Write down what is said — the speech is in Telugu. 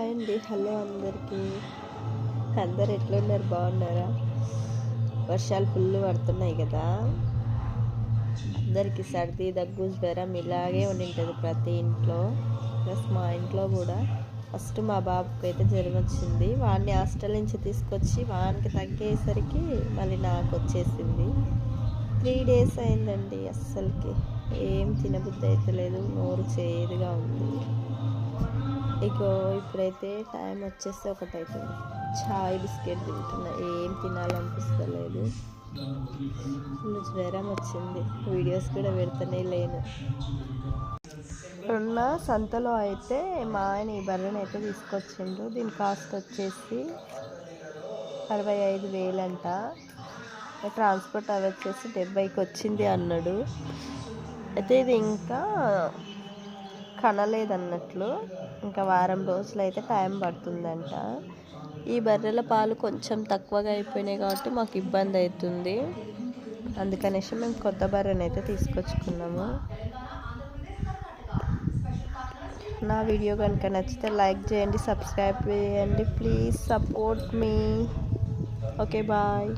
హాయ్ అండి, హలో అందరికీ. అందరు ఎట్లున్నారు, బాగున్నారా? వర్షాలు ఫుల్ పడుతున్నాయి కదా, అందరికీ సర్ది దగ్గు జ్వరం ఇలాగే ఉండింటుంది ప్రతి ఇంట్లో. ప్లస్ మా ఇంట్లో కూడా ఫస్ట్ మా బాబుకి అయితే జ్వరం వచ్చింది. వాడిని హాస్టల్ నుంచి తీసుకొచ్చి వానికి తగ్గేసరికి మళ్ళీ నాకు వచ్చేసింది. 3 days అయిందండి. అస్సలకి ఏం తినబుద్ధి అయితే లేదు, నోరు చేదుగా ఉంది. ఇగో ఇప్పుడైతే టైం వచ్చేసి 1 అవుతుంది. చాయ్ బిస్కెట్ తింటున్నా, ఏం తినాలనిపిస్తలేదు. ఫుల్ జ్వరం వచ్చింది, వీడియోస్ కూడా పెడతానే లేను. ఉన్న సంతలో అయితే మా ఆయన ఈ బర్రెని అయితే తీసుకొచ్చిండు. దీని కాస్ట్ వచ్చేసి 65,000 అంట. ట్రాన్స్పోర్ట్ అవి వచ్చేసి 70కి వచ్చింది అన్నాడు. అయితే ఇది ఇంకా కనలేదన్నట్లు, ఇంకా వారం రోజులు అయితే టైం పడుతుందంట. ఈ బర్రెల పాలు కొంచెం తక్కువగా అయిపోయినాయి కాబట్టి మాకు ఇబ్బంది అవుతుంది. అందుకనేసి మేము కొత్త బర్రెని అయితే తీసుకొచ్చుకున్నాము. నా వీడియో కనుక నచ్చితే లైక్ చేయండి, సబ్స్క్రైబ్ చేయండి, please support me. Okay, bye.